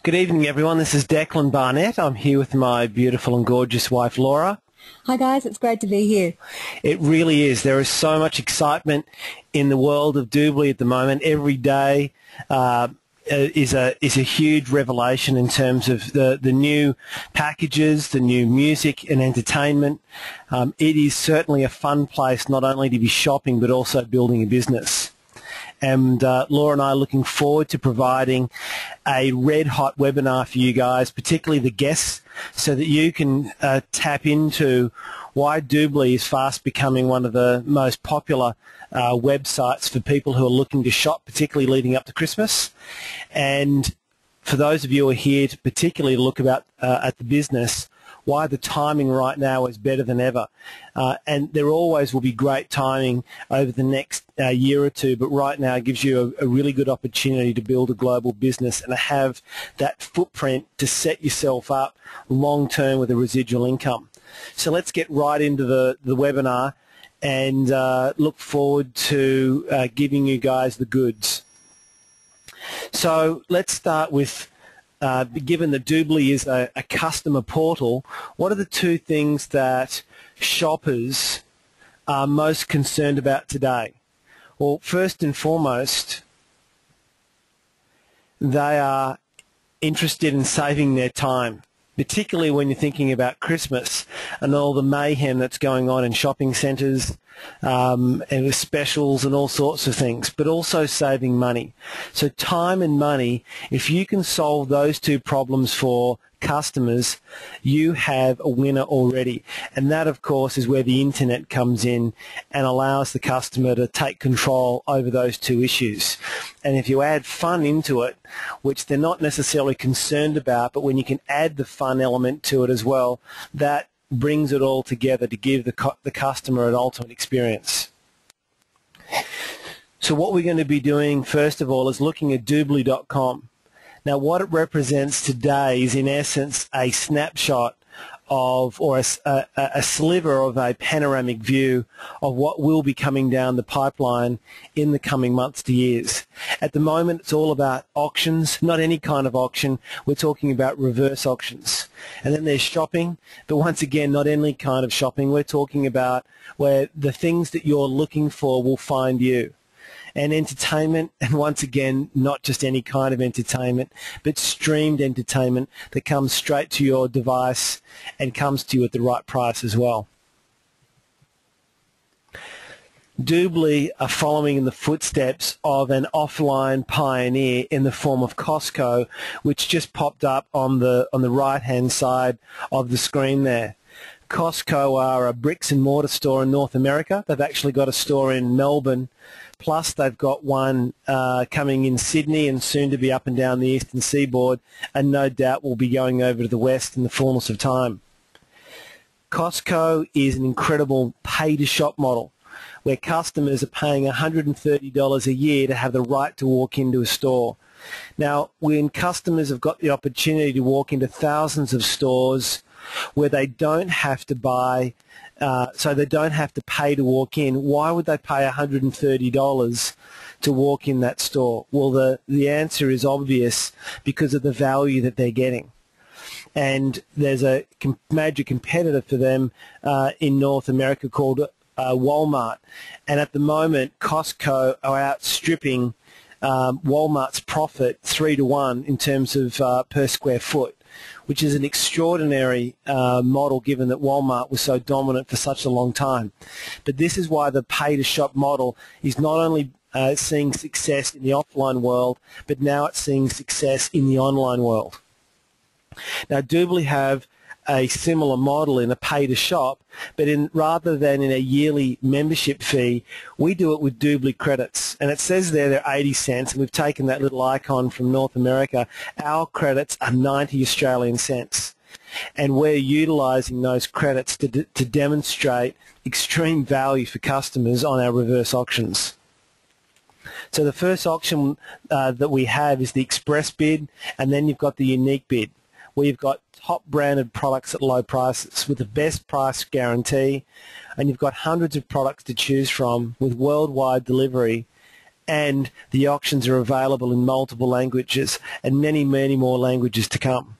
Good evening, everyone. This is Declan Barnett. I'm here with my beautiful and gorgeous wife, Laura. Hi guys, it's great to be here. It really is. There is so much excitement in the world of DubLi at the moment. Every day is a huge revelation in terms of the new packages, the new music and entertainment. It is certainly a fun place not only to be shopping but also building a business. And Laura and I are looking forward to providing a red-hot webinar for you guys, particularly the guests, so that you can tap into why DubLi is fast becoming one of the most popular websites for people who are looking to shop, particularly leading up to Christmas. And for those of you who are here to particularly look at the business, why the timing right now is better than ever. And there always will be great timing over the next year or two, but right now it gives you a really good opportunity to build a global business and have that footprint to set yourself up long-term with a residual income. So let's get right into the webinar and look forward to giving you guys the goods. So let's start with given that DubLi is a customer portal, what are the two things that shoppers are most concerned about today? Well, first and foremost, they are interested in saving their time, particularly when you're thinking about Christmas and all the mayhem that's going on in shopping centres and with specials and all sorts of things, but also saving money. So time and money, if you can solve those two problems for customers, you have a winner already. And that, of course, is where the internet comes in and allows the customer to take control over those two issues. And if you add fun into it, which they're not necessarily concerned about, but when you can add the fun element to it as well, that brings it all together to give the customer an ultimate experience. So what we're going to be doing, first of all, is looking at DubLi.com. Now, what it represents today is, in essence, a snapshot of, or a sliver of a panoramic view of what will be coming down the pipeline in the coming months to years. At the moment, it's all about auctions, not any kind of auction. We're talking about reverse auctions. And then there's shopping, but once again, not any kind of shopping. We're talking about where the things that you're looking for will find you. And entertainment, and once again, not just any kind of entertainment, but streamed entertainment that comes straight to your device and comes to you at the right price as well. DubLi are following in the footsteps of an offline pioneer in the form of Costco, which just popped up on the right-hand side of the screen there. Costco are a bricks and mortar store in North America. They've actually got a store in Melbourne, plus they've got one coming in Sydney and soon to be up and down the eastern seaboard, and no doubt will be going over to the west in the fullness of time. Costco is an incredible pay-to-shop model where customers are paying $130 a year to have the right to walk into a store. Now, when customers have got the opportunity to walk into thousands of stores where they don't have to buy, so they don't have to pay to walk in, why would they pay $130 to walk in that store? Well, the answer is obvious, because of the value that they're getting. And there's a major competitor for them in North America called Walmart. And at the moment, Costco are outstripping Walmart's profit 3-to-1 in terms of per square foot, which is an extraordinary model given that Walmart was so dominant for such a long time. But this is why the pay-to-shop model is not only seeing success in the offline world, but now it's seeing success in the online world. Now, DubLi have a similar model in a pay-to-shop, but rather than in a yearly membership fee, we do it with DubLi credits. And it says there they're 80 cents, and we've taken that little icon from North America. Our credits are 90 Australian cents. And we're utilising those credits to demonstrate extreme value for customers on our reverse auctions. So the first auction that we have is the express bid, and then you've got the unique bid, where you've got top branded products at low prices with the best price guarantee, and you've got hundreds of products to choose from with worldwide delivery and the auctions are available in multiple languages and many, many more languages to come.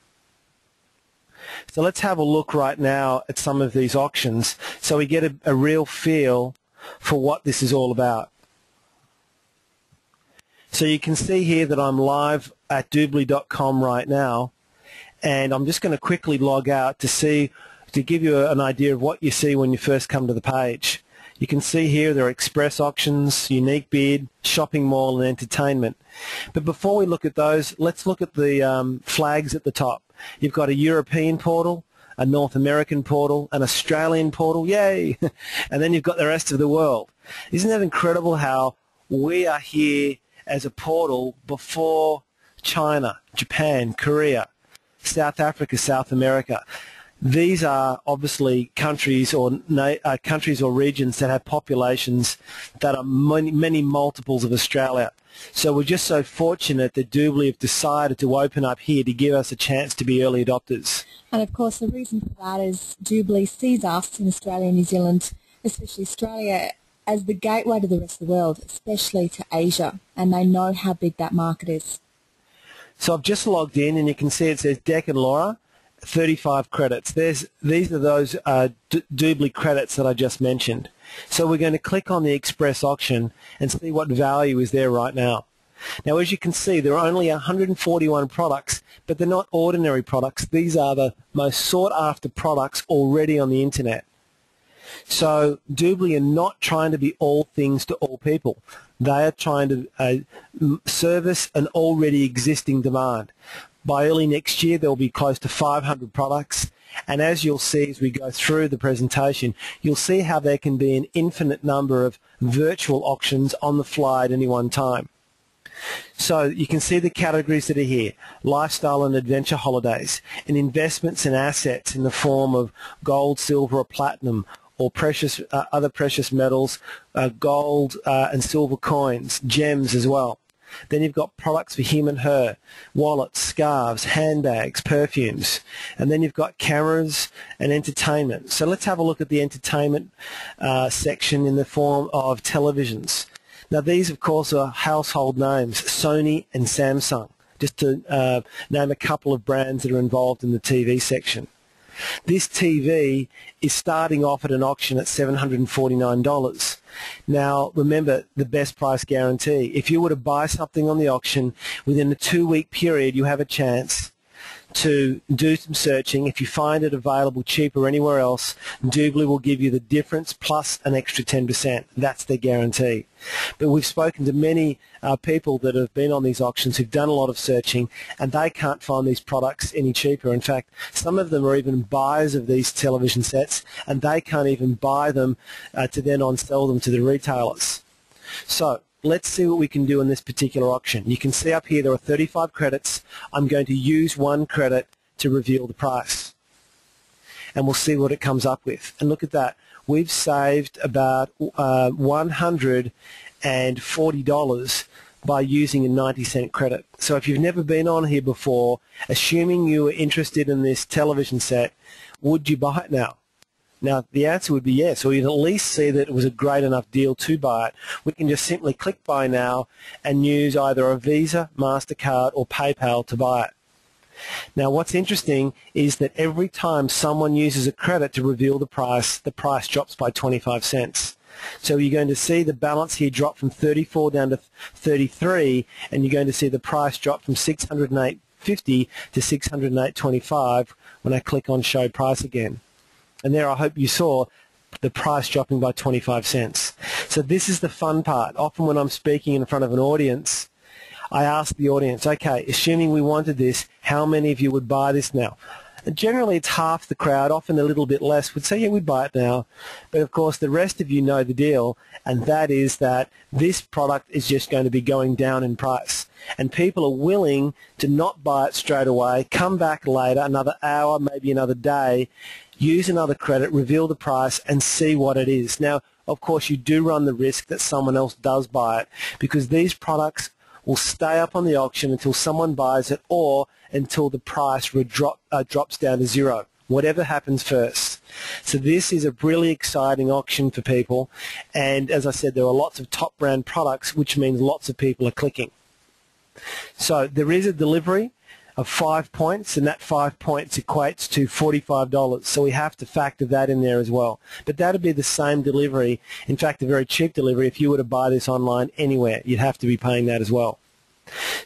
So let's have a look right now at some of these auctions so we get a real feel for what this is all about. So you can see here that I'm live at DubLi.com right now, and I'm just going to quickly log out to give you an idea of what you see when you first come to the page. You can see here there are express auctions, unique bid, shopping mall and entertainment. But before we look at those, let's look at the flags at the top. You've got a European portal, a North American portal, an Australian portal, yay! And then you've got the rest of the world. Isn't that incredible how we are here as a portal before China, Japan, Korea, South Africa, South America? These are obviously countries or regions that have populations that are many multiples of Australia. So we're just so fortunate that DubLi have decided to open up here to give us a chance to be early adopters. And of course the reason for that is DubLi sees us in Australia and New Zealand, especially Australia, as the gateway to the rest of the world, especially to Asia, and they know how big that market is. So I've just logged in and you can see it says Deck and Laura, 35 credits. These are those DubLi credits that I just mentioned. So we're going to click on the express auction and see what value is there right now. Now as you can see there are only 141 products, but they're not ordinary products. These are the most sought after products already on the internet. So DubLi are not trying to be all things to all people. They are trying to service an already existing demand. By early next year, there will be close to 500 products, and as you'll see as we go through the presentation, you'll see how there can be an infinite number of virtual auctions on the fly at any one time. So you can see the categories that are here: lifestyle and adventure holidays, and investments and assets in the form of gold, silver, or platinum, or other precious metals, gold and silver coins, gems as well. Then you've got products for him and her, wallets, scarves, handbags, perfumes. And then you've got cameras and entertainment. So let's have a look at the entertainment section in the form of televisions. Now these, of course, are household names, Sony and Samsung, just to name a couple of brands that are involved in the TV section. This TV is starting off at an auction at $749. Now, remember the best price guarantee. If you were to buy something on the auction, within a 2-week period, you have a chance to do some searching. If you find it available cheaper anywhere else, DubLi will give you the difference plus an extra 10%. That's their guarantee. But we've spoken to many people that have been on these auctions who've done a lot of searching, and they can't find these products any cheaper. In fact, some of them are even buyers of these television sets, and they can't even buy them to then on-sell them to the retailers. So let's see what we can do in this particular auction. You can see up here there are 35 credits. I'm going to use one credit to reveal the price. And we'll see what it comes up with. And look at that. We've saved about $140 by using a 90-cent credit. So if you've never been on here before, assuming you were interested in this television set, would you buy it now? Now, the answer would be yes, or you'd at least see that it was a great enough deal to buy it. We can just simply click Buy Now and use either a Visa, MasterCard, or PayPal to buy it. Now, what's interesting is that every time someone uses a credit to reveal the price drops by 25 cents. So you're going to see the balance here drop from 34 down to 33, and you're going to see the price drop from $608.50 to $608.25 when I click on Show Price again. And there I hope you saw the price dropping by 25 cents. So this is the fun part. Often when I'm speaking in front of an audience, I ask the audience, okay, assuming we wanted this, how many of you would buy this now? And generally it's half the crowd, often a little bit less, would say, yeah, we'd buy it now. But of course the rest of you know the deal, and that is that this product is just going to be going down in price. And people are willing to not buy it straight away, come back later, another hour, maybe another day, use another credit, reveal the price, and see what it is. Now, of course, you do run the risk that someone else does buy it, because these products will stay up on the auction until someone buys it or until the price drops down to zero, whatever happens first. So this is a really exciting auction for people, and as I said, there are lots of top brand products, which means lots of people are clicking. So there is a delivery of 5 points, and that 5 points equates to $45. So we have to factor that in there as well. But that would be the same delivery, in fact a very cheap delivery, if you were to buy this online anywhere. You'd have to be paying that as well.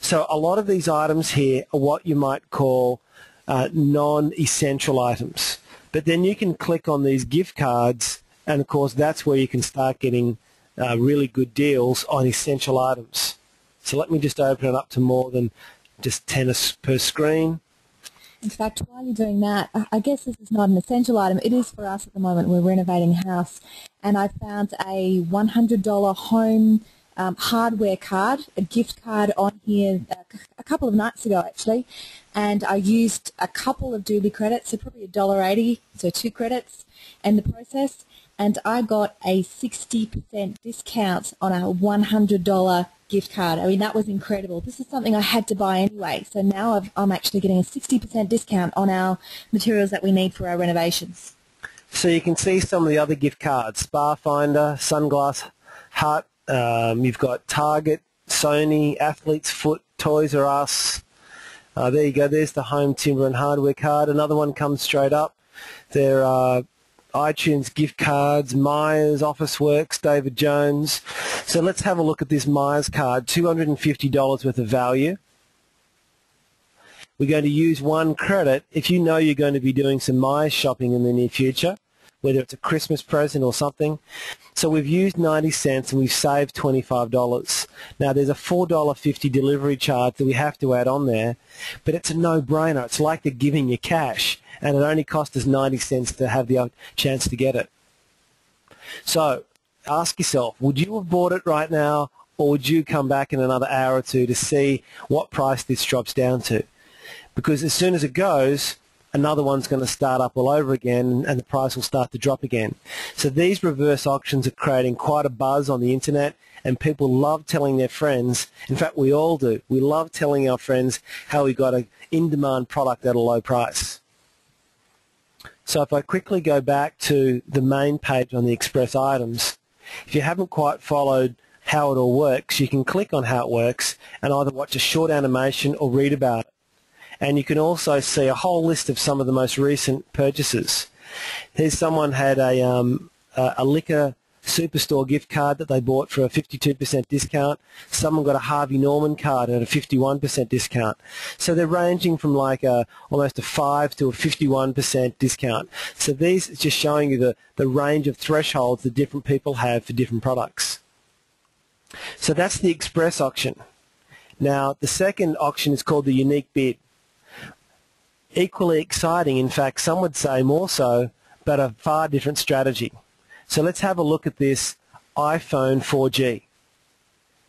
So a lot of these items here are what you might call non-essential items. But then you can click on these gift cards, and of course that's where you can start getting really good deals on essential items. So let me just open it up to more than just 10 per screen. In fact, while you're doing that, I guess this is not an essential item. It is for us at the moment. We're renovating a house, and I found a $100 home hardware card, a gift card on here a couple of nights ago actually, and I used a couple of DubLi credits, so probably $1.80, so 2 credits in the process, and I got a 60% discount on a $100 gift card. I mean, that was incredible. This is something I had to buy anyway, so now I'm actually getting a 60% discount on our materials that we need for our renovations. So you can see some of the other gift cards: Spa Finder, Sunglass Hut, you've got Target, Sony, Athlete's Foot, Toys R Us. There you go, there's the Home Timber and Hardware card. Another one comes straight up. There are iTunes gift cards, Myers, Officeworks, David Jones. So let's have a look at this Myers card, $250 worth of value. We're going to use 1 credit if you know you're going to be doing some Myers shopping in the near future, whether it's a Christmas present or something. So we've used 90 cents and we've saved $25. Now there's a $4.50 delivery charge that we have to add on there, but it's a no-brainer. It's like they're giving you cash, and it only cost us 90 cents to have the chance to get it. So ask yourself, would you have bought it right now, or would you come back in another hour or two to see what price this drops down to? Because as soon as it goes, another one's going to start up all over again, and the price will start to drop again. So these reverse auctions are creating quite a buzz on the internet, and people love telling their friends. In fact, we all do. We love telling our friends how we got an in-demand product at a low price. So if I quickly go back to the main page on the Express items, if you haven't quite followed how it all works, you can click on how it works and either watch a short animation or read about it. And you can also see a whole list of some of the most recent purchases. Here's someone had a liquor superstore gift card that they bought for a 52% discount. Someone got a Harvey Norman card at a 51% discount. So they're ranging from like almost a 5 to a 51% discount. So these is just showing you the range of thresholds that different people have for different products. So that's the Express auction. Now the second auction is called the Unique Bid. Equally exciting, in fact some would say more so, but a far different strategy. So let's have a look at this iPhone 4G.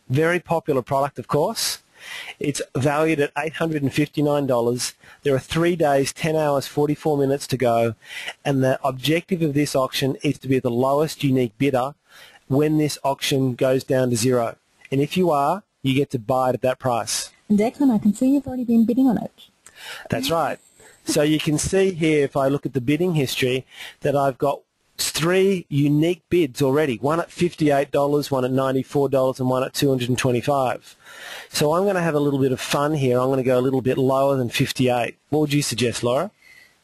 Very popular product, of course. It's valued at $859. There are 3 days, 10 hours, 44 minutes to go, and the objective of this auction is to be the lowest unique bidder when this auction goes down to zero. And if you are, you get to buy it at that price. And Declan, I can see you've already been bidding on it. That's right. So you can see here, if I look at the bidding history, that I've got 3 unique bids already, one at $58, one at $94, and one at $225. So I'm going to have a little bit of fun here. I'm going to go a little bit lower than 58. What would you suggest, Laura?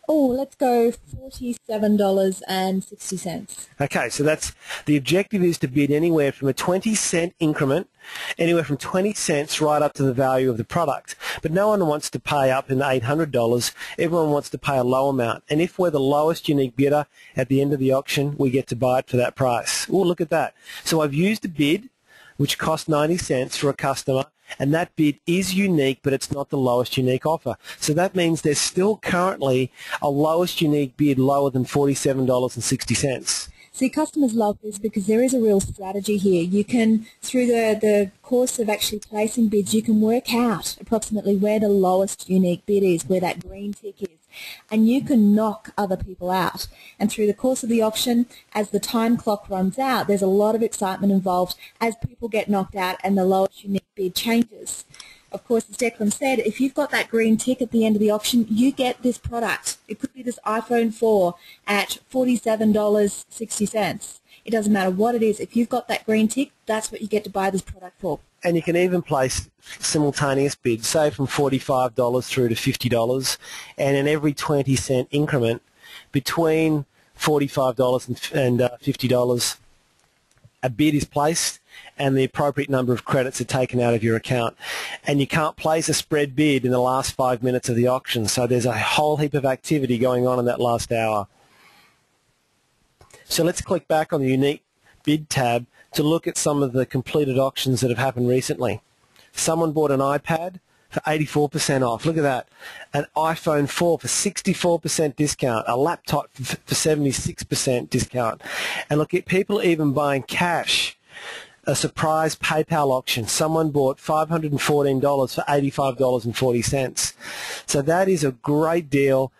Oh, let's go $47.60. Okay, so that's the objective is to bid anywhere from a 20-cent increment, anywhere from 20 cents right up to the value of the product. But no one wants to pay up in $800. Everyone wants to pay a low amount. And if we're the lowest unique bidder at the end of the auction, we get to buy it for that price. Oh, look at that. So I've used a bid which cost 90 cents for a customer, and that bid is unique, but it's not the lowest unique offer. So that means there's still currently a lowest unique bid lower than $47.60. See, customers love this because there is a real strategy here. You can, through the course of actually placing bids, you can work out approximately where the lowest unique bid is, where that green tick is, and you can knock other people out. And through the course of the auction, as the time clock runs out, there's a lot of excitement involved as people get knocked out and the lowest unique bid changes. of course, as Declan said, if you've got that green tick at the end of the auction, you get this product. It could be this iPhone 4 at $47.60. It doesn't matter what it is. If you've got that green tick, that's what you get to buy this product for. And you can even place simultaneous bids, say from $45 through to $50, and in every 20-cent increment between $45 and $50, a bid is placed and the appropriate number of credits are taken out of your account. And you can't place a spread bid in the last 5 minutes of the auction, so there's a whole heap of activity going on in that last hour. So let's click back on the Unique Bid tab to look at some of the completed auctions that have happened recently. Someone bought an iPad for 84% off. Look at that. An iPhone 4 for 64% discount. A laptop for 76% discount. And look at people even buying cash. A surprise PayPal auction. Someone bought $514 for $85.40. So that is a great deal.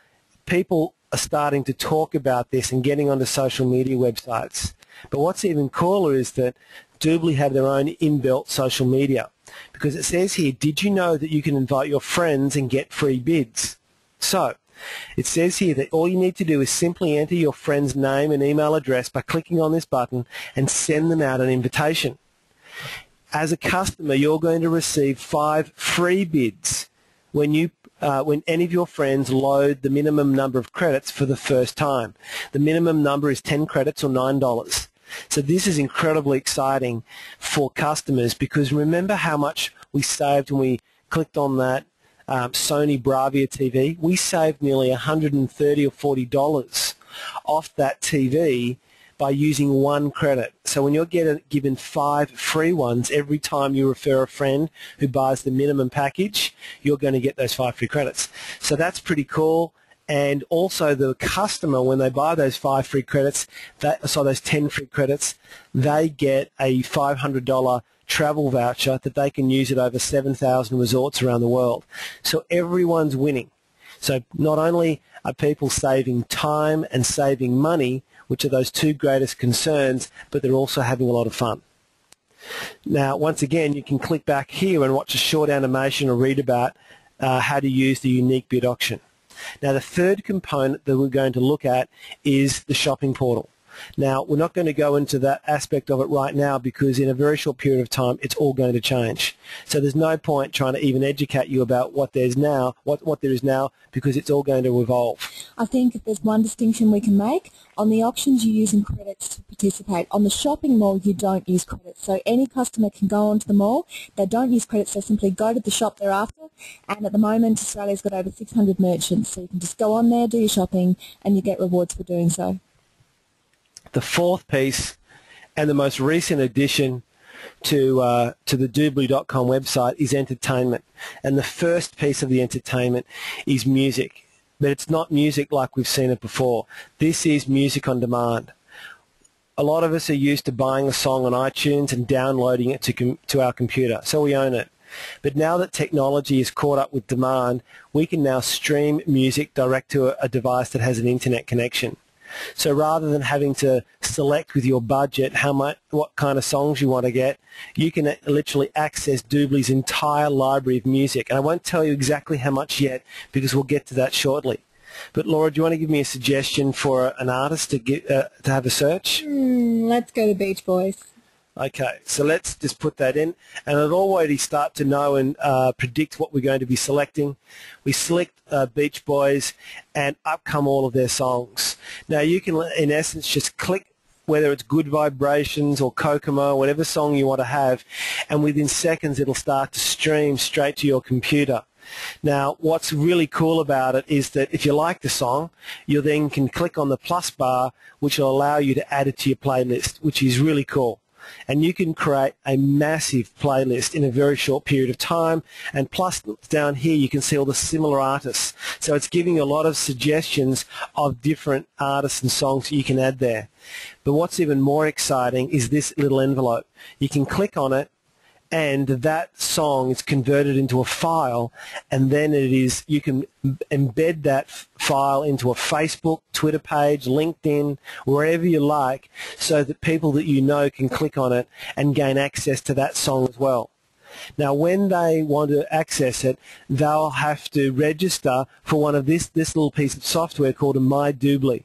People are starting to talk about this and getting onto social media websites. But what's even cooler is that DubLi have their own inbuilt social media, because it says here, did you know that you can invite your friends and get free bids? So it says here that all you need to do is simply enter your friend's name and email address by clicking on this button and send them out an invitation. As a customer, you're going to receive 5 free bids when any of your friends load the minimum number of credits for the first time. The minimum number is 10 credits or $9. So this is incredibly exciting for customers, because remember how much we saved when we clicked on that Sony Bravia TV? We saved nearly $130 or $40 off that TV by using 1 credit. So when you're given 5 free ones every time you refer a friend who buys the minimum package, you're going to get those 5 free credits. So that's pretty cool. And also the customer, when they buy those 5 free credits, those 10 free credits, they get a $500 travel voucher that they can use at over 7,000 resorts around the world. So everyone's winning. So not only are people saving time and saving money, which are those 2 greatest concerns, but they're also having a lot of fun. Now, once again, you can click back here and watch a short animation or read about how to use the Unique Bid auction. Now, the third component that we're going to look at is the shopping portal. Now, we're not going to go into that aspect of it right now, because in a very short period of time, it's all going to change. So there's no point trying to even educate you about what there is now, because it's all going to evolve. I think if there's one distinction we can make, on the auctions you're using credits to participate. On the shopping mall, you don't use credits. So any customer can go onto the mall. They don't use credits. They simply go to the shop they're after. And at the moment, Australia's got over 600 merchants. So you can just go on there, do your shopping, and you get rewards for doing so. The fourth piece, and the most recent addition to the DubLi.com website, is entertainment. And the first piece of the entertainment is music. But it's not music like we've seen it before. This is music on demand. A lot of us are used to buying a song on iTunes and downloading it to our computer, so we own it. But now that technology is caught up with demand, we can now stream music direct to a device that has an internet connection. So rather than having to select with your budget what kind of songs you want to get, you can literally access DubLi's entire library of music. And I won't tell you exactly how much yet, because we'll get to that shortly. But Laura, do you want to give me a suggestion for an artist to have a search? Let's go to Beach Boys. Okay, so let's just put that in, and it'll already start to know and predict what we're going to be selecting. We select Beach Boys, and up come all of their songs. Now you can, in essence, just click whether it's Good Vibrations or Kokomo, whatever song you want to have, and within seconds it'll start to stream straight to your computer. Now, what's really cool about it is that if you like the song, you then can click on the plus bar, which will allow you to add it to your playlist, which is really cool. And you can create a massive playlist in a very short period of time. And plus, down here, you can see all the similar artists. So it's giving you a lot of suggestions of different artists and songs that you can add there. But what's even more exciting is this little envelope. You can click on it, and that song is converted into a file, and then you can embed that file into a Facebook, Twitter page, LinkedIn, wherever you like, so that people that you know can click on it and gain access to that song as well. Now, when they want to access it, they'll have to register for one of this little piece of software called a DubLi.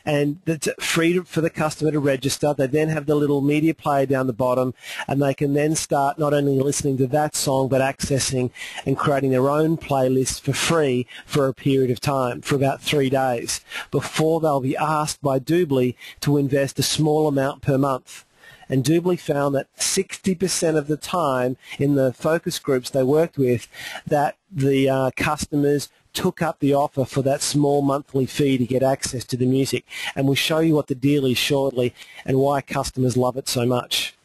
And it's free for the customer to register. They then have the little media player down the bottom, and they can then start not only listening to that song but accessing and creating their own playlist for free for a period of time, for about 3 days, before they'll be asked by DubLi to invest a small amount per month. And DubLi found that 60% of the time in the focus groups they worked with, that the customers took up the offer for that small monthly fee to get access to the music. And we'll show you what the deal is shortly and why customers love it so much.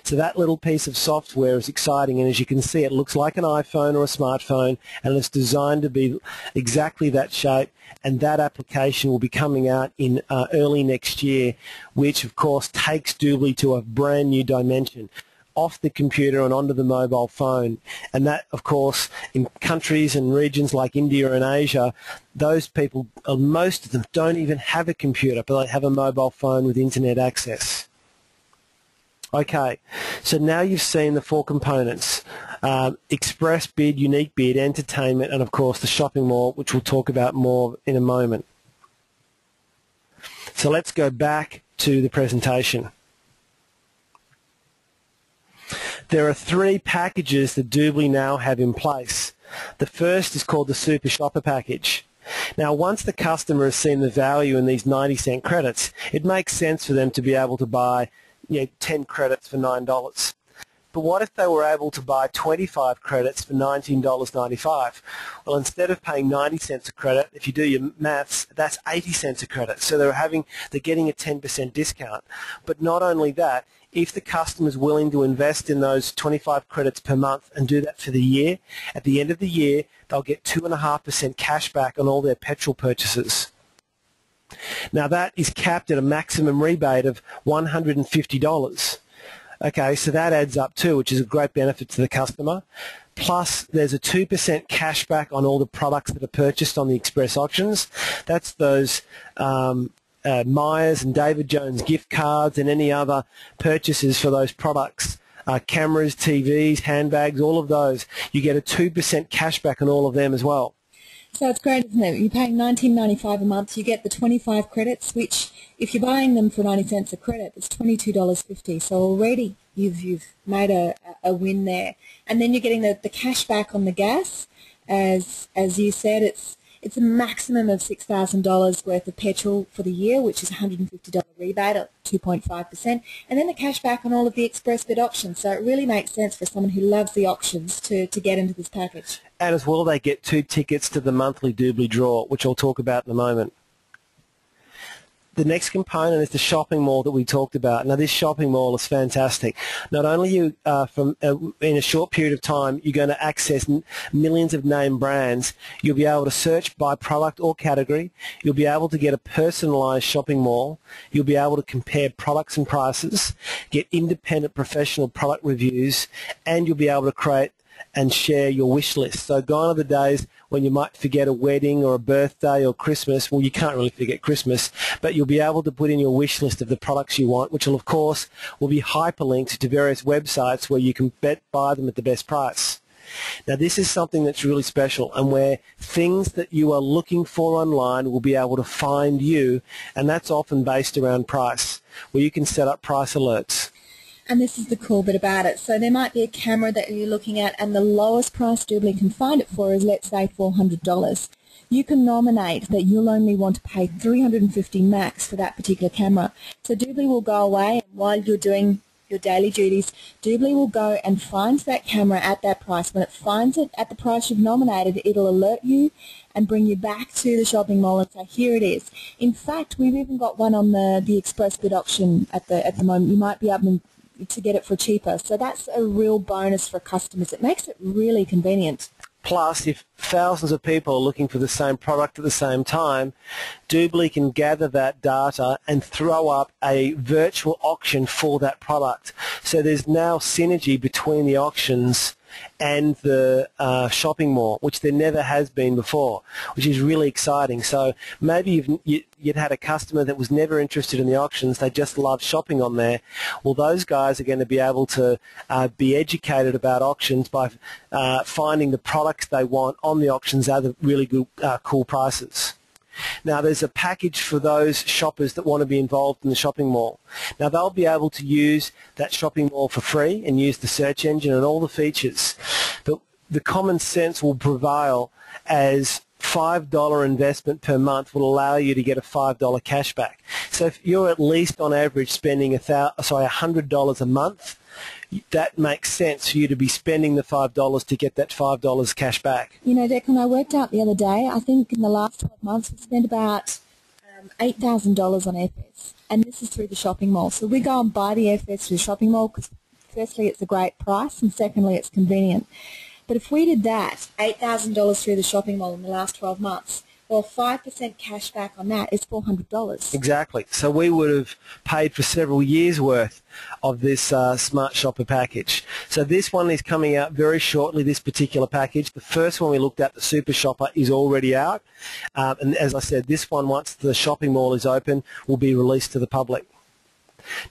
So that little piece of software is exciting, and as you can see, it looks like an iPhone or a smartphone, and it's designed to be exactly that shape, and that application will be coming out in early next year, which of course takes DubLi to a brand new dimension, off the computer and onto the mobile phone. And that, of course, in countries and regions like India and Asia, those people, most of them, don't even have a computer, but they have a mobile phone with internet access. Okay, so now you've seen the 4 components: express bid, unique bid, entertainment, and of course the shopping mall, which we'll talk about more in a moment. So let's go back to the presentation. There are 3 packages that DubLi now have in place. The first is called the Super Shopper package. Now, once the customer has seen the value in these 90-cent credits, it makes sense for them to be able to buy 10 credits for $9. But what if they were able to buy 25 credits for $19.95? Well, instead of paying 90 cents a credit, if you do your maths, that's 80 cents a credit. So they're getting a 10% discount. But not only that, if the customer is willing to invest in those 25 credits per month and do that for the year, at the end of the year, they'll get 2.5% cash back on all their petrol purchases. Now, that is capped at a maximum rebate of $150. Okay, so that adds up too, which is a great benefit to the customer. Plus, there's a 2% cash back on all the products that are purchased on the express auctions. That's those Myers and David Jones gift cards and any other purchases for those products. Cameras, TVs, handbags, all of those. You get a 2% cash back on all of them as well. So it's great, isn't it? You're paying $19.95 a month. You get the 25 credits, which if you're buying them for 90 cents a credit, it's $22.50. So already you've made a win there. And then you're getting the cash back on the gas. As you said, it's a maximum of $6,000 worth of petrol for the year, which is a $150 rebate at 2.5%, and then the cash back on all of the express bid auctions. So it really makes sense for someone who loves the auctions to get into this package. And as well, they get 2 tickets to the monthly DubLi draw, which I'll talk about in a moment. The next component is the shopping mall that we talked about. Now, this shopping mall is fantastic. Not only in a short period of time, you're going to access millions of name brands. You'll be able to search by product or category. You'll be able to get a personalized shopping mall. You'll be able to compare products and prices, get independent professional product reviews, and you'll be able to create and share your wish list. So gone are the days when you might forget a wedding or a birthday or Christmas. Well, you can't really forget Christmas, but you'll be able to put in your wish list of the products you want, which will, of course, will be hyperlinked to various websites where you can buy them at the best price. Now, this is something that's really special, and where things that you are looking for online will be able to find you, and that's often based around price, where you can set up price alerts. And this is the cool bit about it. So there might be a camera that you're looking at, and the lowest price DubLi can find it for is, let's say, $400. You can nominate that you'll only want to pay $350 max for that particular camera. So DubLi will go away, and while you're doing your daily duties, DubLi will go and find that camera at that price. When it finds it at the price you've nominated, it'll alert you and bring you back to the shopping mall and say, here it is. In fact, we've even got one on the express bid auction at the moment. You might be able to get it for cheaper. So that's a real bonus for customers. It makes it really convenient. Plus, if thousands of people are looking for the same product at the same time, DubLi can gather that data and throw up a virtual auction for that product. So there's now synergy between the auctions and the shopping mall, which there never has been before, which is really exciting. So maybe you'd had a customer that was never interested in the auctions, they just love shopping on there. Well, those guys are going to be able to be educated about auctions by finding the products they want on the auctions at the really good, cool prices. Now, there's a package for those shoppers that want to be involved in the shopping mall. Now, they'll be able to use that shopping mall for free and use the search engine and all the features. But the common sense will prevail, as $5 investment per month will allow you to get a $5 cashback. So if you're at least on average spending $100 a month, that makes sense for you to be spending the $5 to get that $5 cash back. You know, Declan, I worked out the other day, I think in the last 12 months we spent about $8,000 on airfares, and this is through the shopping mall. So we go and buy the airfares through the shopping mall because firstly it's a great price and secondly it's convenient. But if we did that, $8,000 through the shopping mall in the last 12 months, well, 5% cash back on that is $400. Exactly. So we would have paid for several years' worth of this Smart Shopper package. So this one is coming out very shortly, this particular package. The first one we looked at, the Super Shopper, is already out. And as I said, this one, once the shopping mall is open, will be released to the public.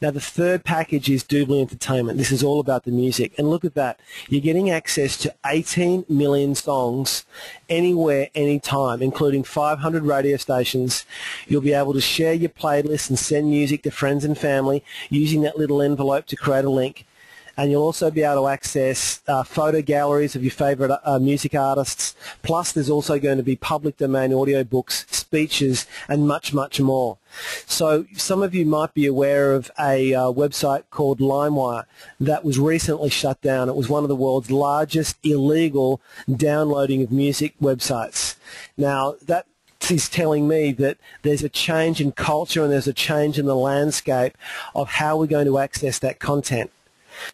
Now, the third package is DubLi Entertainment. This is all about the music. And look at that. You're getting access to 18 million songs anywhere, anytime, including 500 radio stations. You'll be able to share your playlist and send music to friends and family using that little envelope to create a link. And you'll also be able to access photo galleries of your favourite music artists. Plus, there's also going to be public domain audiobooks, speeches, and much, much more. So some of you might be aware of a website called LimeWire that was recently shut down. It was one of the world's largest illegal downloading of music websites. Now, that is telling me that there's a change in culture and there's a change in the landscape of how we're going to access that content.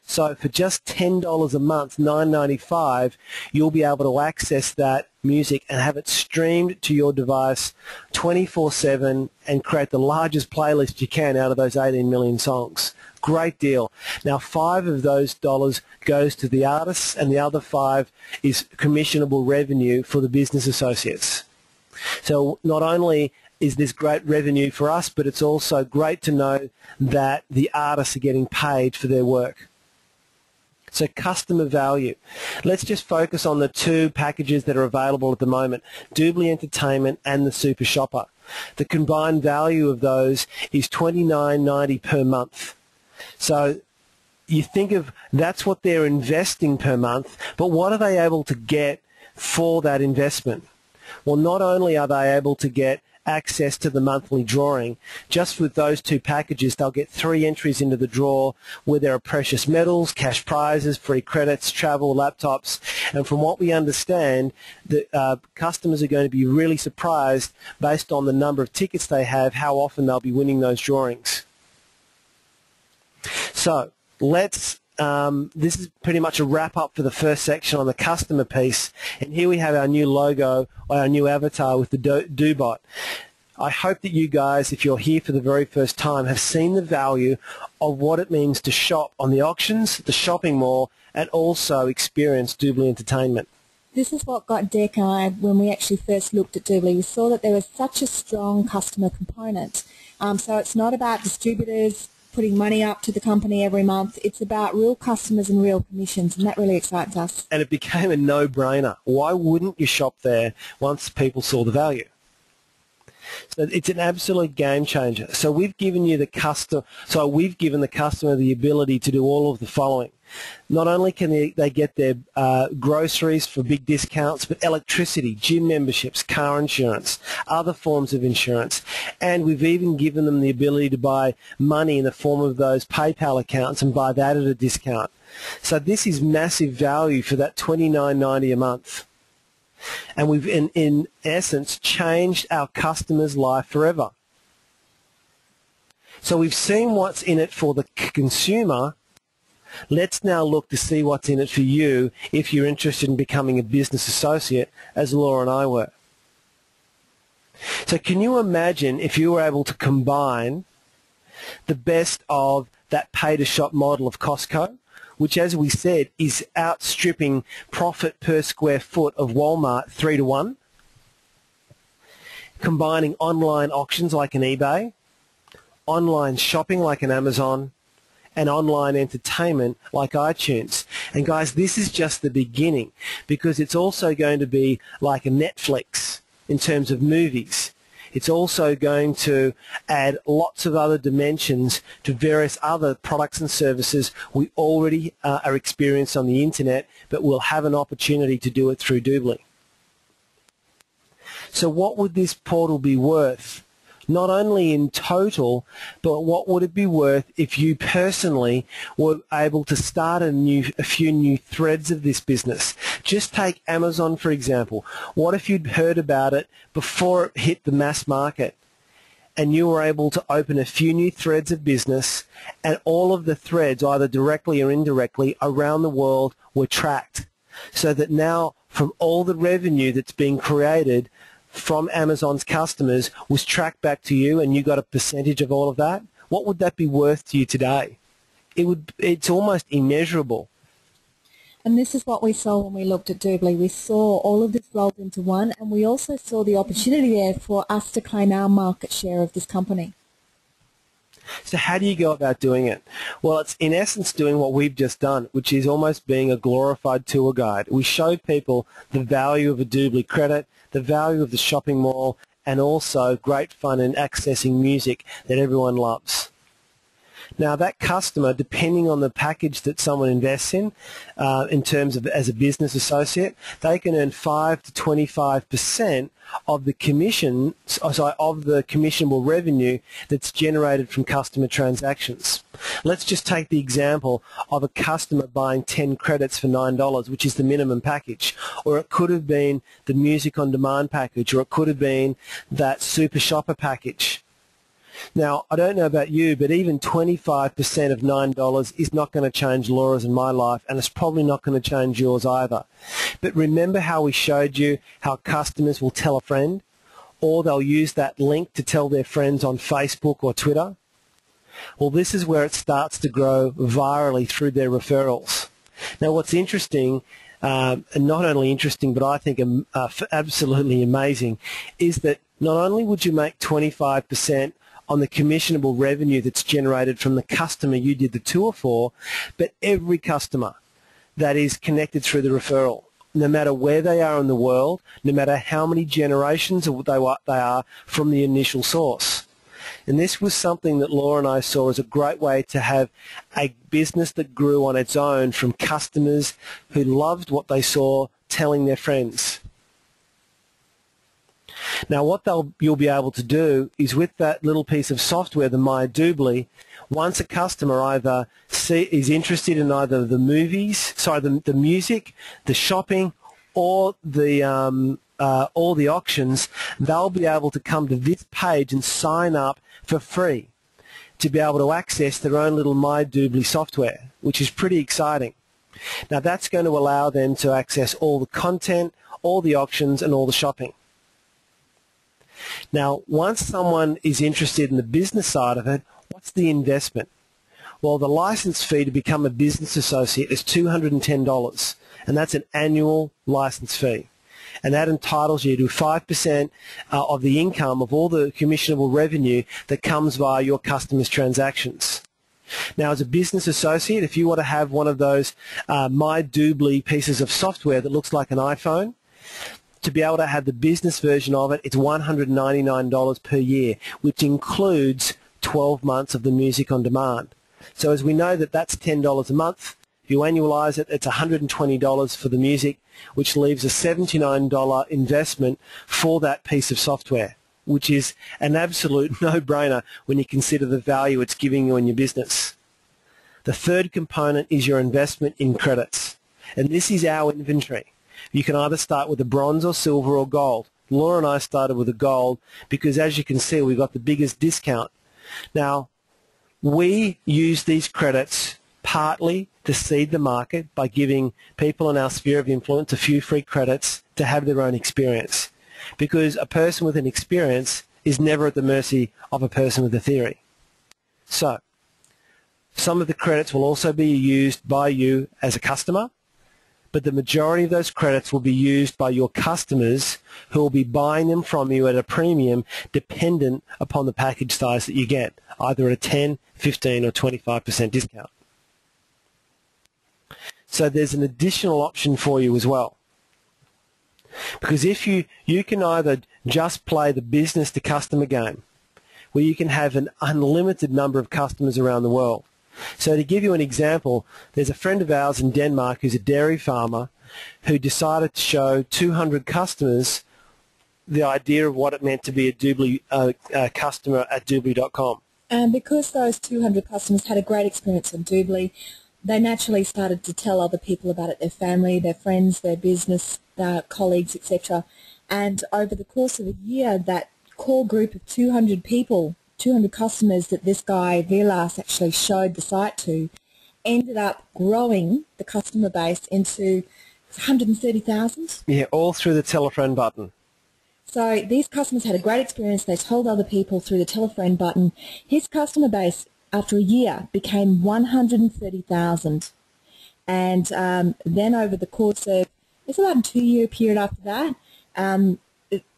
So for just $10 a month, $9.95, you'll be able to access that music and have it streamed to your device 24/7 and create the largest playlist you can out of those 18 million songs. Great deal. Now, $5 of those dollars goes to the artists and the other $5 is commissionable revenue for the business associates. So not only is this great revenue for us, but it's also great to know that the artists are getting paid for their work. So customer value. Let's just focus on the two packages that are available at the moment, DubLi Entertainment and the Super Shopper. The combined value of those is $29.90 per month. So you think of that's what they're investing per month, but what are they able to get for that investment? Well, not only are they able to get access to the monthly drawing, just with those two packages they'll get 3 entries into the draw where there are precious metals, cash prizes, free credits, travel, laptops, and from what we understand, the customers are going to be really surprised based on the number of tickets they have, how often they'll be winning those drawings. So let's this is pretty much a wrap-up for the first section on the customer piece. And here we have our new logo, or our new avatar with the DubBot. I hope that you guys, if you're here for the very first time, have seen the value of what it means to shop on the auctions, the shopping mall, and also experience DubLi Entertainment. This is what got Dec and I, when we actually first looked at DubLi, we saw that there was such a strong customer component. So it's not about distributors putting money up to the company every month. It's about real customers and real commissions, and that really excites us. And it became a no-brainer. Why wouldn't you shop there once people saw the value? So it's an absolute game changer. So we've given you the we've given the customer the ability to do all of the following. Not only can they get their groceries for big discounts, but electricity, gym memberships, car insurance, other forms of insurance. And we've even given them the ability to buy money in the form of those PayPal accounts and buy that at a discount. So this is massive value for that $29.90 a month. And we've, in essence, changed our customer's life forever. So we've seen what's in it for the consumer. Let's now look to see what's in it for you if you're interested in becoming a business associate, as Laura and I were. So can you imagine if you were able to combine the best of that pay-to-shop model of Costco which, as we said, is outstripping profit per square foot of Walmart 3 to 1, combining online auctions like an eBay, online shopping like an Amazon, and online entertainment like iTunes. And guys, this is just the beginning, because it's also going to be like a Netflix in terms of movies. It's also going to add lots of other dimensions to various other products and services we already are experienced on the internet, but we'll have an opportunity to do it through DubLi. So what would this portal be worth? Not only in total, but what would it be worth if you personally were able to start a few new threads of this business? Just take Amazon, for example. What if you'd heard about it before it hit the mass market, and you were able to open a few new threads of business, and all of the threads, either directly or indirectly, around the world were tracked, so that now from all the revenue that's being created from Amazon's customers was tracked back to you, and you got a percentage of all of that? What would that be worth to you today? It's almost immeasurable. And this is what we saw when we looked at DubLi. We saw all of this rolled into one, and we also saw the opportunity there for us to claim our market share of this company. So how do you go about doing it? Well, it's in essence doing what we've just done, which is almost being a glorified tour guide. We show people the value of a DubLi credit, the value of the shopping mall, and also great fun in accessing music that everyone loves. Now, that customer, depending on the package that someone invests in terms of as a business associate, they can earn 5 to 25% of the commission, of the commissionable revenue that's generated from customer transactions. Let's just take the example of a customer buying 10 credits for $9, which is the minimum package, or it could have been the music on demand package, or it could have been that super shopper package. Now, I don't know about you, but even 25% of $9 is not going to change Laura's and my life, and it's probably not going to change yours either. But remember how we showed you how customers will tell a friend, or they'll use that link to tell their friends on Facebook or Twitter? Well, this is where it starts to grow virally through their referrals. Now, what's interesting, and not only interesting, but I think absolutely amazing, is that not only would you make 25% on the commissionable revenue that's generated from the customer you did the tour for, but every customer that is connected through the referral, no matter where they are in the world, no matter how many generations they are from the initial source. And this was something that Laura and I saw as a great way to have a business that grew on its own from customers who loved what they saw telling their friends. Now, what you'll be able to do is, with that little piece of software, the My DubLi, once a customer either is interested in either the the music, the shopping, or the auctions, they'll be able to come to this page and sign up for free to be able to access their own little My DubLi software, which is pretty exciting. Now, that's going to allow them to access all the content, all the auctions, and all the shopping. Now, once someone is interested in the business side of it, what's the investment? Well, the license fee to become a business associate is $210, and that's an annual license fee. And that entitles you to 5% of the income of all the commissionable revenue that comes via your customers' transactions. Now, as a business associate, if you want to have one of those My DubLi pieces of software that looks like an iPhone, to be able to have the business version of it, it's $199 per year, which includes 12 months of the music on demand. So as we know that's $10 a month. If you annualize it, it's $120 for the music, which leaves a $79 investment for that piece of software, which is an absolute no-brainer when you consider the value it's giving you in your business. The third component is your investment in credits, and this is our inventory. You can either start with a bronze or silver or gold. Laura and I started with a gold because, as you can see, we got the biggest discount. Now, we use these credits partly to seed the market by giving people in our sphere of influence a few free credits to have their own experience, because a person with an experience is never at the mercy of a person with a theory. So, Some of the credits will also be used by you as a customer, but the majority of those credits will be used by your customers who will be buying them from you at a premium dependent upon the package size that you get, either at a 10, 15 or 25% discount. So there's an additional option for you as well. Because if you can either just play the business to customer game, where you can have an unlimited number of customers around the world. So to give you an example, there's a friend of ours in Denmark who's a dairy farmer who decided to show 200 customers the idea of what it meant to be a DubLi customer at DubLi.com. And because those 200 customers had a great experience on DubLi, they naturally started to tell other people about it, their family, their friends, their business, their colleagues, etc. And over the course of a year, that core group of 200 people, 200 customers that this guy, Vilas, actually showed the site to, ended up growing the customer base into 130,000. Yeah, all through the telephone button. So these customers had a great experience. They told other people through the telephone button. His customer base, after a year, became 130,000. And then over the course of, it's about a 2-year period after that,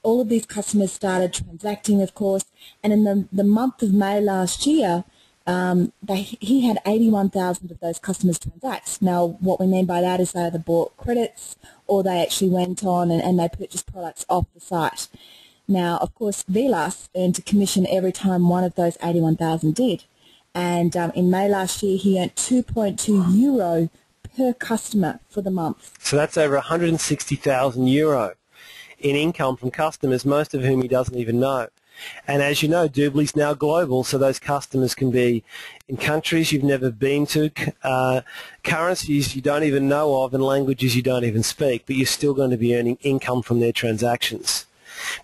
all of these customers started transacting, of course, and in the month of May last year, he had 81,000 of those customers transact. Now, what we mean by that is they either bought credits or they actually went on and they purchased products off the site. Now, of course, Vilas earned a commission every time one of those 81,000 did. And in May last year, he earned €2.2 per customer for the month. So that's over €160,000 in income from customers, most of whom he doesn't even know. And as you know, DubLi's now global, so those customers can be in countries you've never been to, currencies you don't even know of, and languages you don't even speak, but you're still going to be earning income from their transactions.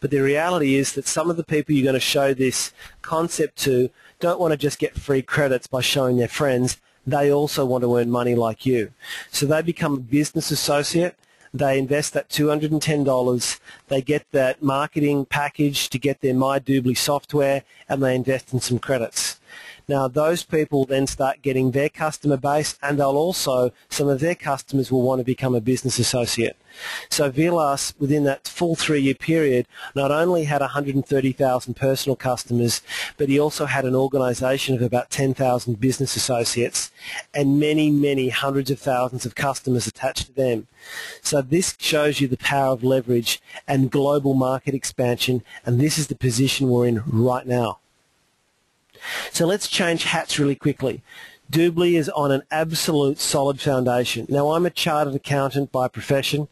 But the reality is that some of the people you're going to show this concept to don't want to just get free credits by showing their friends. They also want to earn money like you. So they become a business associate. They invest that $210, they get that marketing package to get their My DubLi software, and they invest in some credits. Now those people then start getting their customer base, and they'll also, some of their customers will want to become a business associate. So Vilas, within that full 3-year period, not only had 130,000 personal customers, but he also had an organization of about 10,000 business associates and many, many hundreds of thousands of customers attached to them. So this shows you the power of leverage and global market expansion, and this is the position we're in right now. So let's change hats really quickly. DubLi is on an absolute solid foundation. Now, I'm a chartered accountant by profession,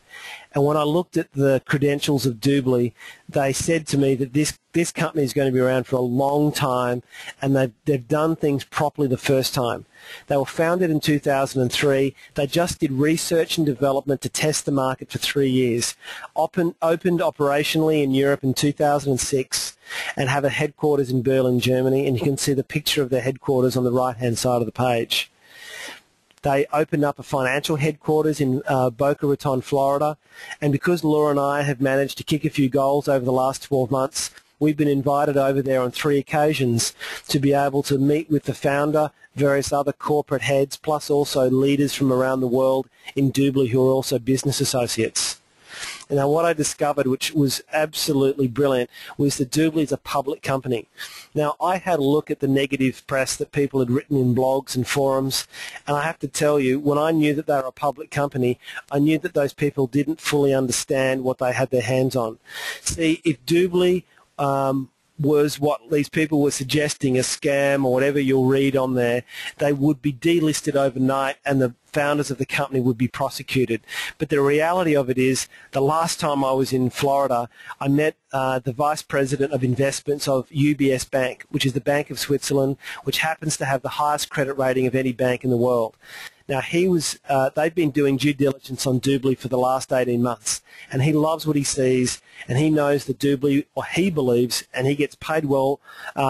and when I looked at the credentials of DubLi, they said to me that this company is going to be around for a long time, and they've done things properly the first time. They were founded in 2003. They just did research and development to test the market for 3 years. Opened operationally in Europe in 2006 and have a headquarters in Berlin, Germany, and you can see the picture of their headquarters on the right-hand side of the page. They opened up a financial headquarters in Boca Raton, Florida, and because Laura and I have managed to kick a few goals over the last 12 months, we've been invited over there on 3 occasions to be able to meet with the founder, various other corporate heads, plus also leaders from around the world in DubLi who are also business associates. And now what I discovered, which was absolutely brilliant, was that DubLi is a public company. Now, I had a look at the negative press that people had written in blogs and forums, and I have to tell you, when I knew that they were a public company, I knew that those people didn't fully understand what they had their hands on. See, if DubLi was what these people were suggesting, a scam or whatever you'll read on there, they would be delisted overnight and the founders of the company would be prosecuted. But the reality of it is, the last time I was in Florida, I met the Vice President of Investments of UBS Bank, which is the Bank of Switzerland, which happens to have the highest credit rating of any bank in the world. Now, they've been doing due diligence on DubLi for the last 18 months, and he loves what he sees, and he knows that DubLi, or he believes, and he gets paid well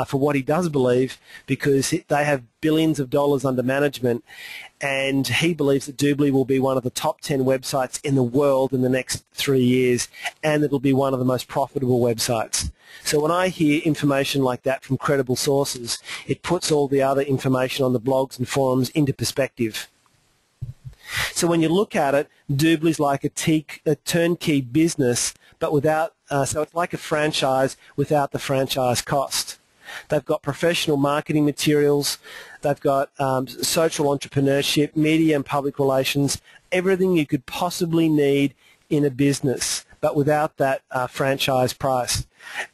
for what he does believe, because they have billions of dollars under management, and he believes that DubLi will be one of the top 10 websites in the world in the next 3 years, and it'll be one of the most profitable websites. So when I hear information like that from credible sources, it puts all the other information on the blogs and forums into perspective. So when you look at it, DubLi is like a turnkey business, but without, so it's like a franchise without the franchise cost. They've got professional marketing materials, they've got social entrepreneurship, media and public relations, everything you could possibly need in a business, but without that franchise price.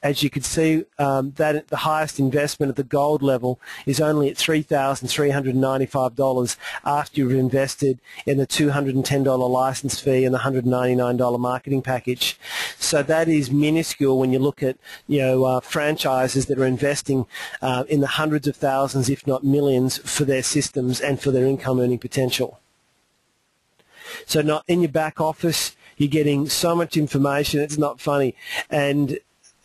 As you can see, that the highest investment at the gold level is only at $3,395 after you've invested in the $210 license fee and the $199 marketing package. So that is minuscule when you look at franchises that are investing in the hundreds of thousands, if not millions, for their systems and for their income earning potential. So not in your back office, you're getting so much information, it's not funny. And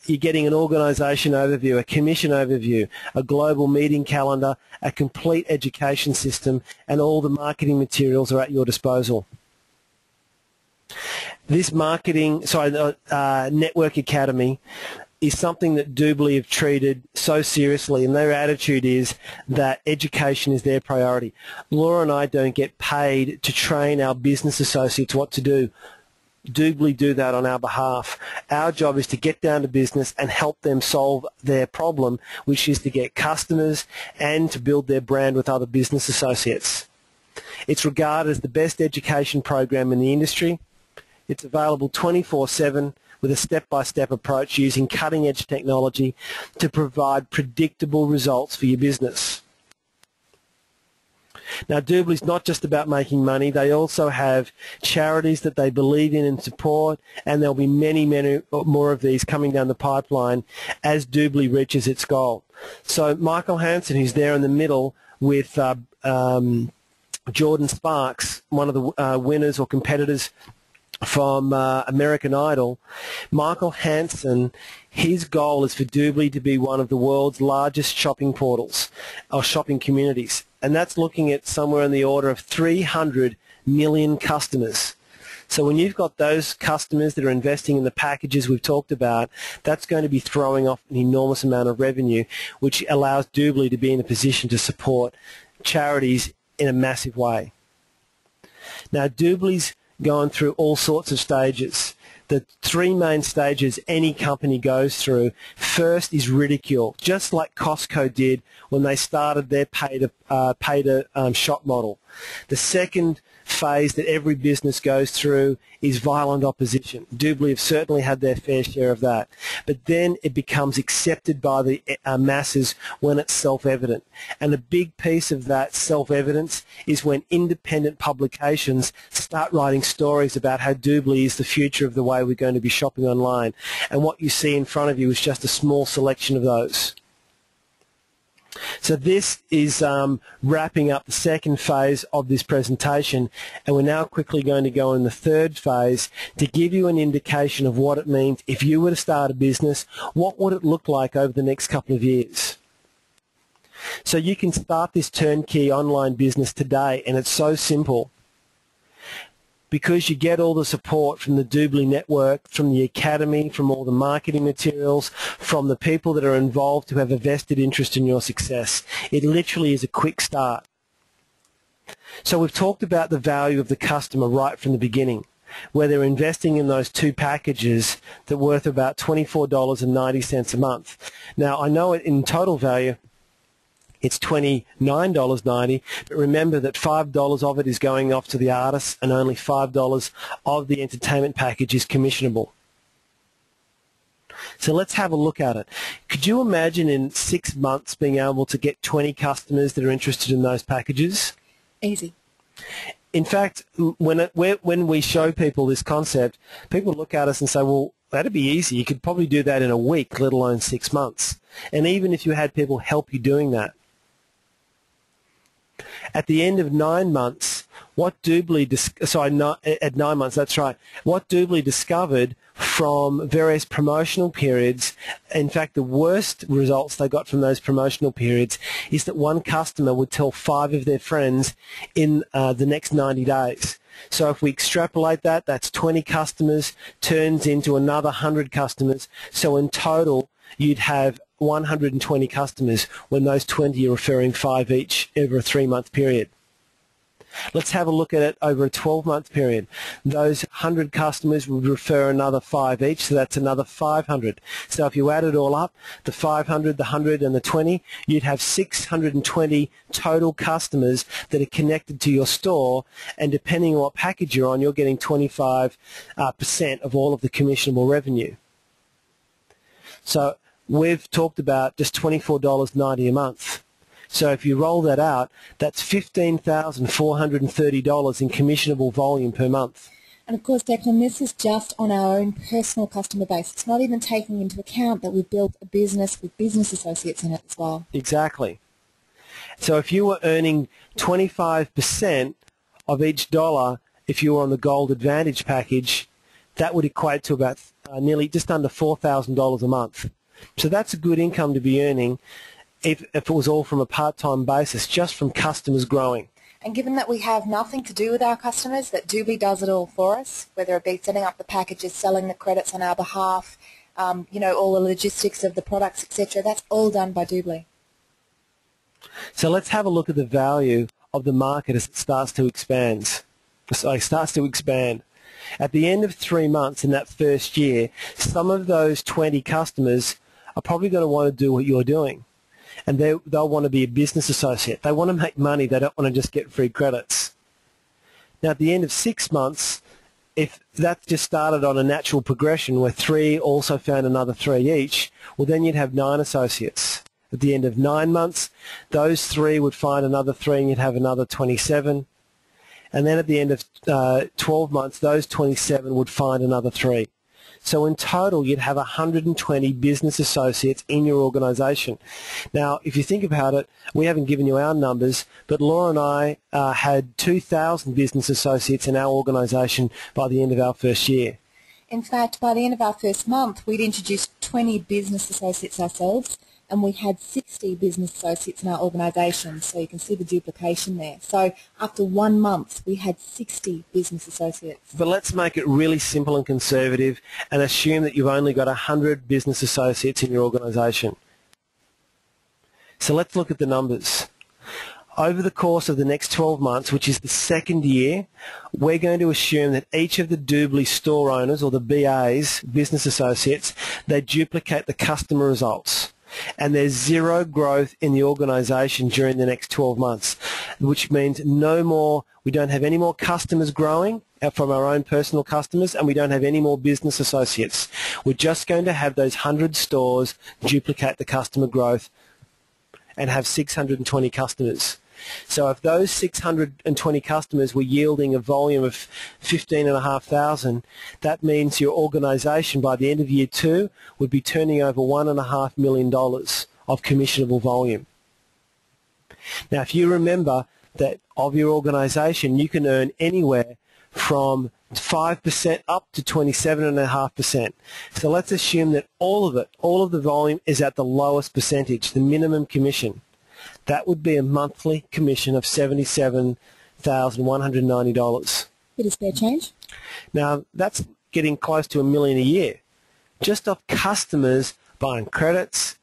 you're getting an organisation overview, a commission overview, a global meeting calendar, a complete education system, and all the marketing materials are at your disposal. This Network Academy is something that DubLi have treated so seriously, and their attitude is that education is their priority. Laura and I don't get paid to train our business associates what to do. DubLi do that on our behalf. Our job is to get down to business and help them solve their problem, which is to get customers and to build their brand with other business associates. It's regarded as the best education program in the industry. It's available 24/7 with a step-by-step approach using cutting-edge technology to provide predictable results for your business. Now, DubLi is not just about making money. They also have charities that they believe in and support, and there'll be many, many more of these coming down the pipeline as DubLi reaches its goal. So Michael Hansen, who's there in the middle with Jordan Sparks, one of the winners or competitors from American Idol, Michael Hansen, his goal is for DubLi to be one of the world's largest shopping portals or shopping communities. And that's looking at somewhere in the order of 300 million customers. So when you've got those customers that are investing in the packages we've talked about, that's going to be throwing off an enormous amount of revenue, which allows DubLi to be in a position to support charities in a massive way. Now, DubLi's going through all sorts of stages. The three main stages any company goes through. First is ridicule, just like Costco did when they started their pay-to-shop model. The second phase that every business goes through is violent opposition. DubLi have certainly had their fair share of that. But then it becomes accepted by the masses when it's self-evident. And a big piece of that self-evidence is when independent publications start writing stories about how DubLi is the future of the way we're going to be shopping online. And what you see in front of you is just a small selection of those. So this is wrapping up the second phase of this presentation, and we're now quickly going to go in the third phase to give you an indication of what it means if you were to start a business. What would it look like over the next couple of years? So you can start this turnkey online business today, and it's so simple. Because you get all the support from the DubLi network, from the academy, from all the marketing materials, from the people that are involved who have a vested interest in your success. It literally is a quick start. So we've talked about the value of the customer right from the beginning, where they're investing in those two packages that are worth about $24.90 a month. Now, I know in total value, it's $29.90, but remember that $5 of it is going off to the artists and only $5 of the entertainment package is commissionable. So let's have a look at it. Could you imagine in 6 months being able to get 20 customers that are interested in those packages? Easy. In fact, when we show people this concept, people look at us and say, well, that'd be easy. You could probably do that in a week, let alone 6 months. And even if you had people help you doing that. At the end of 9 months, what DubLi at 9 months, that's right. What DubLi discovered from various promotional periods, in fact, the worst results they got from those promotional periods is that one customer would tell 5 of their friends in the next 90 days. So if we extrapolate that, that's 20 customers turns into another 100 customers. So in total, you'd have 120 customers when those 20 are referring 5 each over a 3-month period. Let's have a look at it over a 12-month period. Those 100 customers would refer another 5 each, so that's another 500. So if you add it all up, the 500, the 100 and the 20, you'd have 620 total customers that are connected to your store, and depending on what package you're on, you're getting 25% of all of the commissionable revenue. So we've talked about just $24.90 a month. So if you roll that out, that's $15,430 in commissionable volume per month. And of course, Declan, this is just on our own personal customer base. It's not even taking into account that we've built a business with business associates in it as well. Exactly. So if you were earning 25% of each dollar, if you were on the Gold Advantage package, that would equate to about nearly just under $4,000 a month. So that's a good income to be earning if it was all from a part-time basis, just from customers growing. And given that we have nothing to do with our customers, that DubLi does it all for us, whether it be setting up the packages, selling the credits on our behalf, all the logistics of the products, etc., that's all done by DubLi. So let's have a look at the value of the market as it starts to expand. At the end of 3 months in that first year, some of those 20 customers are probably going to want to do what you're doing. And they'll want to be a business associate. They want to make money. They don't want to just get free credits. Now, at the end of 6 months, if that just started on a natural progression where 3 also found another 3 each, well, then you'd have 9 associates. At the end of 9 months, those 3 would find another 3 and you'd have another 27. And then at the end of 12 months, those 27 would find another 3. So in total, you'd have 120 business associates in your organisation. Now, if you think about it, we haven't given you our numbers, but Laura and I had 2,000 business associates in our organisation by the end of our first year. In fact, by the end of our first month, we'd introduced 20 business associates ourselves, and we had 60 business associates in our organisation, so you can see the duplication there. So after 1 month, we had 60 business associates. But let's make it really simple and conservative and assume that you've only got 100 business associates in your organisation. So let's look at the numbers. Over the course of the next 12 months, which is the second year, we're going to assume that each of the DubLi store owners, or the BAs, business associates, they duplicate the customer results. And there's 0 growth in the organisation during the next 12 months, which means we don't have any more customers growing from our own personal customers, and we don't have any more business associates. We're just going to have those 100 stores duplicate the customer growth and have 620 customers. So if those 620 customers were yielding a volume of 15,500, that means your organisation by the end of year 2 would be turning over $1.5 million of commissionable volume. Now, if you remember that of your organisation, you can earn anywhere from 5% up to 27.5%. So let's assume that all of the volume is at the lowest percentage, the minimum commission. That would be a monthly commission of $77,190. Bit of spare change. Now, that's getting close to $1 million a year, just off customers buying credits,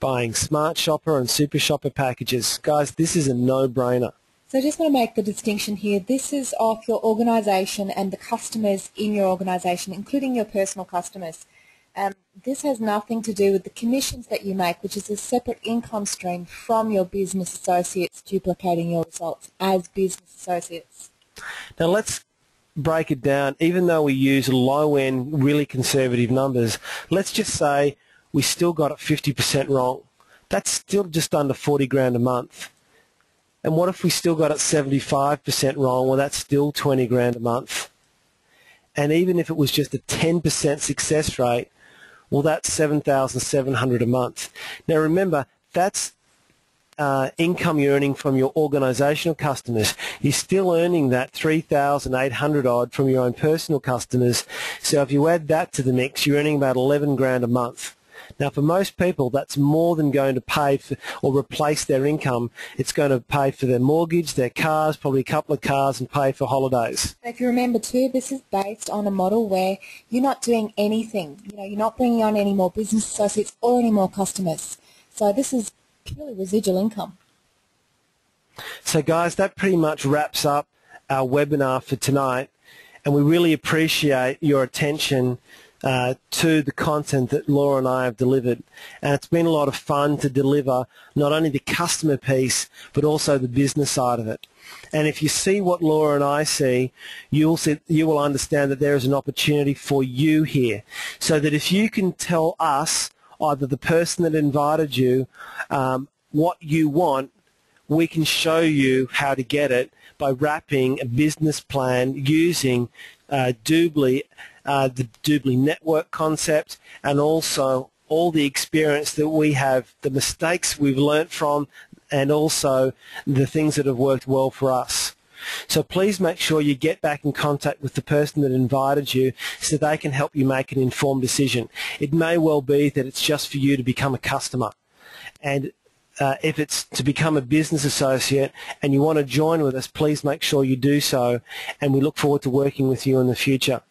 buying Smart Shopper and Super Shopper packages. Guys, this is a no-brainer. So I just want to make the distinction here. This is off your organisation and the customers in your organisation, including your personal customers. This has nothing to do with the commissions that you make, which is a separate income stream from your business associates duplicating your results as business associates. Now let's break it down. Even though we use low-end, really conservative numbers, let's just say we still got it 50% wrong. That's still just under 40 grand a month. And what if we still got it 75% wrong? Well, that's still 20 grand a month. And even if it was just a 10% success rate, well, that's $7,700 a month. Now, remember, that's income you're earning from your organisational customers. You're still earning that $3,800 odd from your own personal customers. So if you add that to the mix, you're earning about 11 grand a month. Now, for most people, that's more than going to pay for or replace their income. It's going to pay for their mortgage, their cars, probably a couple of cars, and pay for holidays. If you remember too, this is based on a model where you're not doing anything. You're not bringing on any more business associates or any more customers. So this is purely residual income. So guys, that pretty much wraps up our webinar for tonight, and we really appreciate your attention to the content that Laura and I have delivered. And it's been a lot of fun to deliver not only the customer piece but also the business side of it. And if you see what Laura and I see, you will understand that there is an opportunity for you here, so that if you can tell us, either the person that invited you, what you want, we can show you how to get it by wrapping a business plan using DubLi, the DubLi network concept, and also all the experience that we have, the mistakes we've learnt from, and also the things that have worked well for us. So please make sure you get back in contact with the person that invited you so they can help you make an informed decision. It may well be that it's just for you to become a customer. And if it's to become a business associate and you want to join with us, please make sure you do so, and we look forward to working with you in the future.